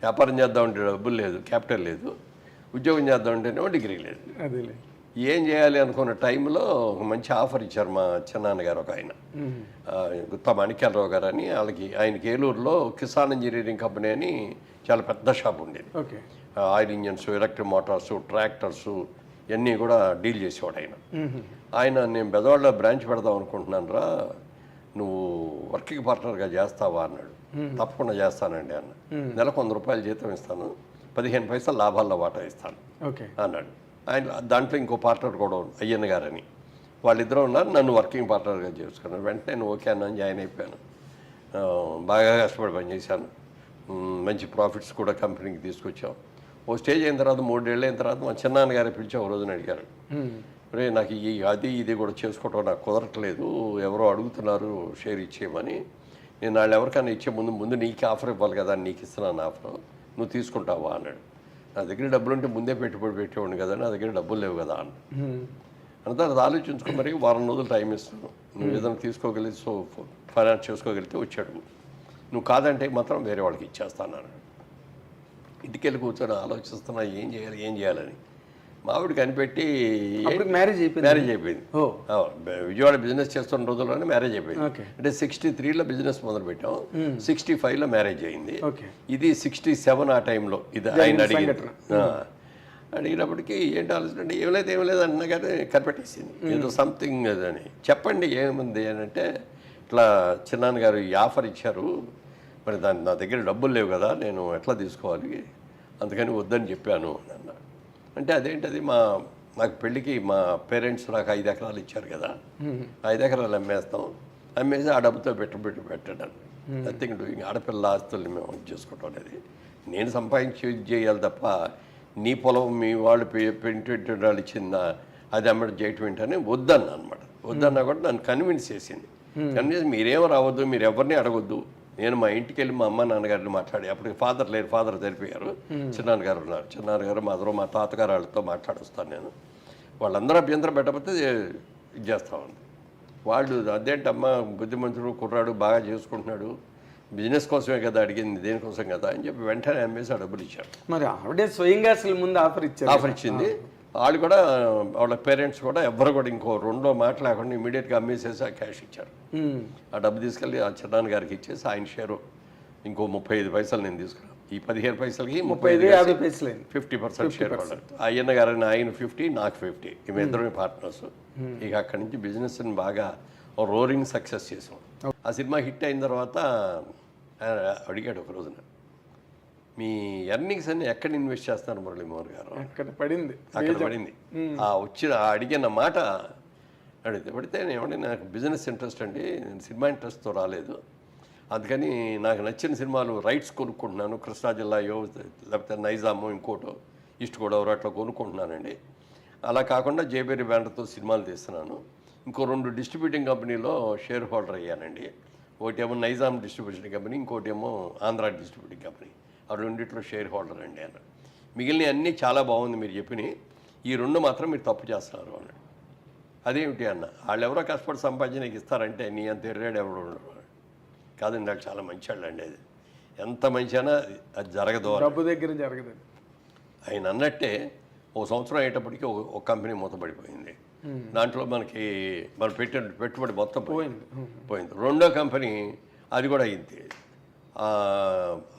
వ్యాపారం చేద్దామంటే డబ్బులు లేదు, క్యాపిటల్ లేదు. ఉద్యోగం చేద్దామంటేనేమో డిగ్రీ లేదు. అదేలే. ఏం చేయాలి అనుకున్న టైంలో ఒక మంచి ఆఫర్ ఇచ్చారు మా చిన్నాన్నగారు ఒక ఆయన, గుత్తా మాణిక్యాలరావు గారు అని. ఆయనకి ఏలూరులో కిసాన్ ఇంజనీరింగ్ కంపెనీ అని చాలా పెద్ద షాప్ ఉండేది. Okay. Oil engines, electric Motors, tractors ఇవన్నీ కూడా డీల్ చేసేవాడు ఆయన. నేను బెదవాడలో బ్రాంచ్ పెడదాం అనుకుంటున్నాను రా, నువ్వు వర్కింగ్ పార్ట్నర్గా చేస్తావా అన్నాడు. తప్పకుండా చేస్తానండి అన్న. నెలకు 100 రూపాయలు జీతం ఇస్తాను, 15 పైసలు లాభాల్లో వాటా ఇస్తాను అన్నాడు. ఆయన దాంట్లో ఇంకో పార్ట్నర్ కూడా అయ్యన్న గారని, వాళ్ళిద్దరూ ఉన్నారు. నన్ను వర్కింగ్ పార్ట్నర్గా చేసుకున్నాను. వెంటనే నేను ఓకే అన్నాను, జాయిన్ అయిపోయాను. బాగా కష్టపడి పనిచేశాను. మంచి ప్రాఫిట్స్ కూడా కంపెనీకి తీసుకొచ్చాం. ఓ స్టేజ్ అయిన తర్వాత 3 ఏళ్ళు అయిన తర్వాత మా చిన్నాన్నగారే పిలిచి ఒక రోజున అడిగారు, రే నాకు ఇది కూడా చేసుకోవటం నాకు కుదరట్లేదు, ఎవరో అడుగుతున్నారు షేర్ ఇచ్చేయమని. నేను వాళ్ళు ఎవరికైనా ఇచ్చే ముందు నీకు ఆఫర్ ఇవ్వాలి కదా, నీకు ఇస్తున్నాను ఆఫర్, నువ్వు తీసుకుంటావా అన్నాడు. నా దగ్గర డబ్బులు ఉంటే ముందే పెట్టుబడి పెట్టేవాడిని కదా, నా దగ్గర డబ్బులు లేవు కదా అన్న. అంతా అది ఆలోచించుకో, మరి వారం రోజులు టైం ఇస్తాను, నువ్వు ఏదైనా తీసుకోగలిగి ఫైనాన్స్ చేసుకోగలిగితే వచ్చాడు, నువ్వు కాదంటే మాత్రం వేరే వాళ్ళకి ఇచ్చేస్తాను అన్నాడు. ఇంటికెళ్ళి కూర్చొని ఆలోచిస్తున్నా ఏం చేయాలని. మావిడికి కనిపెట్టి మ్యారేజ్ అయిపోయింది. విజయవాడ బిజినెస్ చేస్తున్న రోజుల్లోనే మ్యారేజ్ అయిపోయింది. అంటే 63లో బిజినెస్ మొదలు పెట్టాం, 65లో మ్యారేజ్ అయింది. ఇది 67 ఆ టైంలో ఇది ఆయన అడిగినప్పటికీ ఏంటి ఆలోచన అంటే ఏం లేదు అన్న కానీ కనిపెట్టేసింది. ఏదో సంథింగ్ అని. చెప్పండి ఏముంది అని అంటే, ఇట్లా చిన్నాన్నగారు ఈ ఆఫర్ ఇచ్చారు, మరి నా దగ్గర డబ్బులు లేవు కదా, నేను ఎట్లా తీసుకోవాలి, అందుకని వద్దని చెప్పాను అన్న. అంటే అదేంటది, నాకు పెళ్ళికి మా పేరెంట్స్ నాకు 5 ఎకరాలు ఇచ్చారు కదా, 5 ఎకరాలు అమ్మేసి ఆ డబ్బుతో పెట్టడం. Nothing doing. ఆడపిల్ల ఆస్తుల్ని మేము చేసుకోవటం అనేది నేను సంపాదించి చేయాలి తప్ప, నీ పొలం మీ వాళ్ళు పెయింట్ వాళ్ళు ఇచ్చిందా అది అమ్మడం చేయటం ఏంటని వద్దన్న అనమాట. వద్దన్నా కూడా నన్ను కన్విన్స్ చేసింది. కన్విన్స్ మీరేమో రావద్దు, మీరు ఎవరిని అడగొద్దు. నేను మా ఇంటికి వెళ్ళి మా అమ్మ నాన్నగారిని మాట్లాడి, అప్పటికి ఫాదర్ లేరు, ఫాదర్ తెలిపారు, చిన్నాన్నగారు ఉన్నారు. చిన్నాన్నగారు మా తాతగారు వాళ్ళతో మాట్లాడొస్తాను నేను, వాళ్ళందరూ అభ్యంతరం పెట్టకపోతే ఇది చేస్తామండి. వాళ్ళు అదేంటమ్మా బుద్ధిమంతుడు కుర్రాడు బాగా చేసుకుంటున్నాడు, బిజినెస్ కోసమే కదా అడిగింది, దేనికోసం కదా అని చెప్పి వెంటనే అమ్మేసి ఆ డబ్బులు ఇచ్చారు. మరి ఆవిడే స్వయంగా అసలు ముందు ఆఫర్ ఇచ్చింది. వాళ్ళు కూడా వాళ్ళ పేరెంట్స్ కూడా ఎవ్వరు కూడా ఇంకో 2 మాట లేకుండా ఇమీడియట్గా అమ్మేసేసి ఆ క్యాష్ ఇచ్చారు. ఆ డబ్బు తీసుకెళ్ళి ఆ చిన్నాన్న గారికి ఇచ్చేసి ఆయన షేరు ఇంకో 35 పైసలు నేను తీసుకున్నాను. ఈ 15 పైసలకి 50% షేర్ పడ్డారు. అయ్యన్న గారని ఆయన 50, నాకు 50, ఇవి ఇద్దరు పార్ట్నర్స్. ఇక అక్కడి నుంచి బిజినెస్ని బాగా రోరింగ్ సక్సెస్ చేసాం. ఆ సినిమా హిట్ అయిన తర్వాత అడిగాడు ఒక రోజున, మీ ఎర్నింగ్స్ అన్ని ఎక్కడ ఇన్వెస్ట్ చేస్తున్నారు మురళీమోహన్ గారు? అక్కడ పడింది. అడిగిన మాట పడితే ఏమంటే నాకు బిజినెస్ ఇంట్రెస్ట్ అండి, నేను సినిమా ఇంట్రెస్ట్తో రాలేదు, అందుకని నాకు నచ్చిన సినిమాలు రైట్స్ కొనుక్కుంటున్నాను, కృష్ణా జిల్లాయో లేకపోతే నైజామో ఇంకోటో ఈస్ట్ గోదావరి అట్లా కొనుక్కుంటున్నానండి. అలా కాకుండా జేబేరి బ్యానర్తో సినిమాలు తీస్తున్నాను. ఇంకో 2 డిస్ట్రిబ్యూటింగ్ కంపెనీలో షేర్ హోల్డర్ అయ్యానండి. ఒకటేమో నైజాం డిస్ట్రిబ్యూషన్ కంపెనీ, ఇంకోటేమో ఆంధ్ర డిస్ట్రిబ్యూటింగ్ కంపెనీ. ఆ 2 షేర్ హోల్డర్ అండి అన్నాడు. మిగిలిన అన్నీ చాలా బాగుంది మీరు చెప్పినాయి, ఈ 2 మాత్రం మీరు తప్పు చేస్తున్నారు అన్నాడు. అదేమిటి అన్న, వాళ్ళు ఎవరో కష్టపడి సంపాదించి ఇస్తారంటే నీ అంత ఎర్రాడు ఎవరు ఉండరు కాదండి, వాళ్ళు చాలా మంచి వాళ్ళు అండి. అది ఎంత మంచి అయినా అది జరగదు, డబ్బు దగ్గర జరగదు. ఆయన అన్నట్టే 1 సంవత్సరం అయ్యేటప్పటికి ఒక కంపెనీ మూతపడిపోయింది. దాంట్లో మనం పెట్టిన పెట్టుబడి మొత్తం పోయింది. 2వ కంపెనీ అది కూడా అయింది.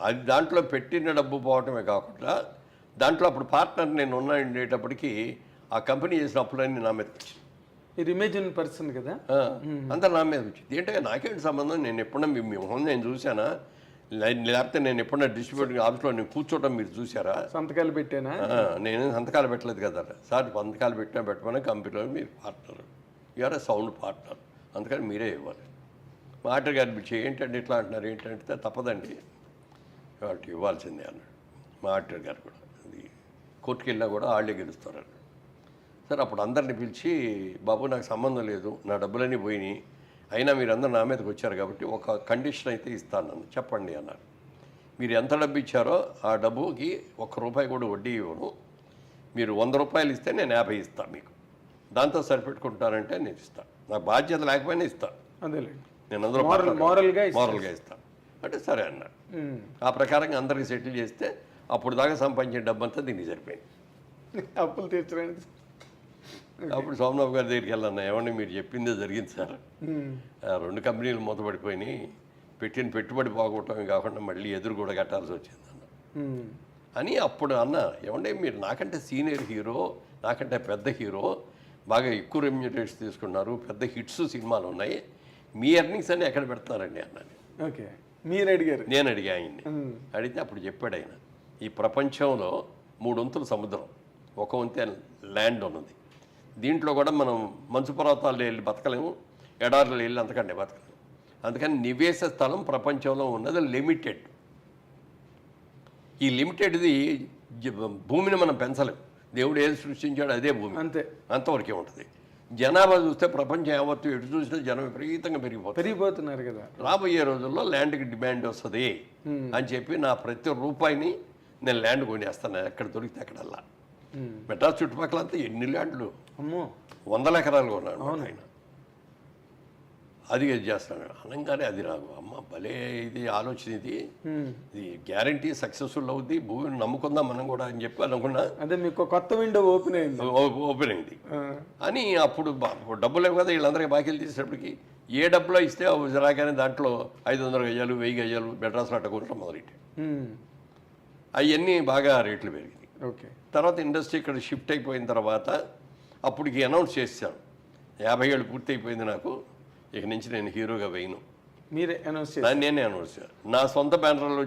అది దాంట్లో పెట్టిన డబ్బు పోవటమే కాకుండా దాంట్లో అప్పుడు పార్ట్నర్ నేను ఉండేటప్పటికీ ఆ కంపెనీ చేసిన అప్పులన్నీ నా మీదకి వచ్చింది. ఇది ఇమేజిన్ పర్సన్ కదా, అంతా నా మీద వచ్చింది. ఏంటంటే నాకేంటి సంబంధం, నేను ఎప్పుడన్నా మీ మొహం నేను చూసానా, లేకపోతే నేను ఎప్పుడన్నా డిస్ట్రిబ్యూటర్ ఆఫీస్లో నేను కూర్చోవటం మీరు చూసారా? సంతకాలు పెట్టానా? నేను సంతకాలు పెట్టలేదు కదా సార్, సంతకాలు పెట్టమని కంపెనీలో మీరు పార్ట్నర్, యూఆర్ సౌండ్ పార్ట్నర్, అందుకని మీరే ఇవ్వాలి. మాటర్ గారు పిలిచి ఏంటంటే ఇట్లా అంటున్నారు, ఏంటంటే తప్పదండి వాటికి ఇవ్వాల్సిందే అన్నాడు. మాటర్ గారు కూడా అది కోర్టుకు వెళ్ళినా కూడా వాళ్ళే గెలుస్తారు అన్నాడు. సరే అప్పుడు అందరిని పిలిచి, బాబు నాకు సంబంధం లేదు, నా డబ్బులన్నీ పోయినాయి, అయినా మీరు అందరూ నా మీదకి వచ్చారు కాబట్టి ఒక కండిషన్ అయితే ఇస్తాను నన్ను చెప్పండి అన్నారు. మీరు ఎంత డబ్బు ఇచ్చారో ఆ డబ్బుకి ₹1 కూడా వడ్డీ ఇవ్వను, మీరు ₹100 ఇస్తే నేను 50 ఇస్తాను మీకు, దాంతో సరిపెట్టుకుంటానంటే నేను ఇస్తాను, నా బాధ్యత లేకపోయినా ఇస్తాను, అదేలే నేను అందరూ మోరల్గా ఇస్తాను అంటే సరే అన్నాడు. ఆ ప్రకారంగా అందరికి సెటిల్ చేస్తే అప్పుడు దాకా సంపాదించిన డబ్బంతా దీనికి సరిపోయింది. అప్పులు తీర్చడానికి. అప్పుడు సోమనాథ్ గారి దగ్గరికి వెళ్ళాను, ఏమండి మీరు చెప్పిందే జరిగింది సార్, 2 కంపెనీలు మూతపడిపోయినాయి, పెట్టిన పెట్టుబడి పోగొట్టడమే కాకుండా మళ్ళీ ఎదురు కూడా కట్టాల్సి వచ్చింది అన్న అని అప్పుడు అన్న, ఏమంటే మీరు నాకంటే సీనియర్ హీరో, నాకంటే పెద్ద హీరో, బాగా ఎక్కువ రెమ్యూనరేట్స్ తీసుకున్నారు, పెద్ద హిట్స్ సినిమాలు ఉన్నాయి, మీ ఎర్నింగ్స్ అన్ని ఎక్కడ పెడతారండి అన్నాను. ఓకే, మీరు అడిగారు? నేను అడిగా ఆయన్ని. అడిగితే అప్పుడు చెప్పాడు ఆయన, ఈ ప్రపంచంలో 3 వంతులు సముద్రం, 1 వంతే ల్యాండ్ ఉన్నది. దీంట్లో కూడా మనం మంచు పర్వతాల్లో వెళ్ళి బతకలేము, ఎడారులు వెళ్ళి అంతకంటే బతకలేము. అందుకని నివేశ స్థలం ప్రపంచంలో ఉన్నది లిమిటెడ్. ఈ లిమిటెడ్ది భూమిని మనం పెంచలేము. దేవుడు ఏది సృష్టించాడో అదే భూమి, అంతే, అంతవరకే ఉంటుంది. జనాభా చూస్తే ప్రపంచం యావత్తు ఎటు చూసినా జనం విపరీతంగా పెరిగిపోతున్నారు కదా. రాబోయే రోజుల్లో ల్యాండ్కి డిమాండ్ వస్తుంది అని చెప్పి నా ప్రతి రూపాయిని నేను ల్యాండ్ కొనేస్తాను, ఎక్కడ దొరికితే అక్కడల్లా. మెడ్రాస్ చుట్టుపక్కల అంతా ఎన్ని ల్యాండ్లు, అమ్మో 100 ఎకరాలు కొన్నాడు ఆయన. అది చేస్తాను అనగానే అది నాకు అమ్మ భలే ఇది ఆలోచన, ఇది గ్యారంటీ సక్సెస్ఫుల్ అవుద్ది, భూమిని నమ్ముకుందాం మనం కూడా అని చెప్పి అనుకున్నా. అదే మీకు కొత్త విండో ఓపెన్ అయింది అని. అప్పుడు డబ్బులు లేవు కదా, వీళ్ళందరికీ బాకీలు తీసేటప్పటికి ఏ డబ్బులో ఇస్తే రాగానే దాంట్లో 500 గజాలు 1000 గజాలు మెడ్రాస్లో అట్ట కొనడం మొదలెట్టాయి. అవన్నీ బాగా రేట్లు పెరిగింది. ఓకే, తర్వాత ఇండస్ట్రీ ఇక్కడ షిఫ్ట్ అయిపోయిన తర్వాత అప్పటికి అనౌన్స్ చేశాను, 50 ఏళ్ళు పూర్తి అయిపోయింది నాకు, ఇక నుంచి నేను హీరోగా వేయను. మీరే అనౌన్స్ చేశారు? నేనే అనౌన్స్ చేశాను. నా సొంత బ్యానర్లో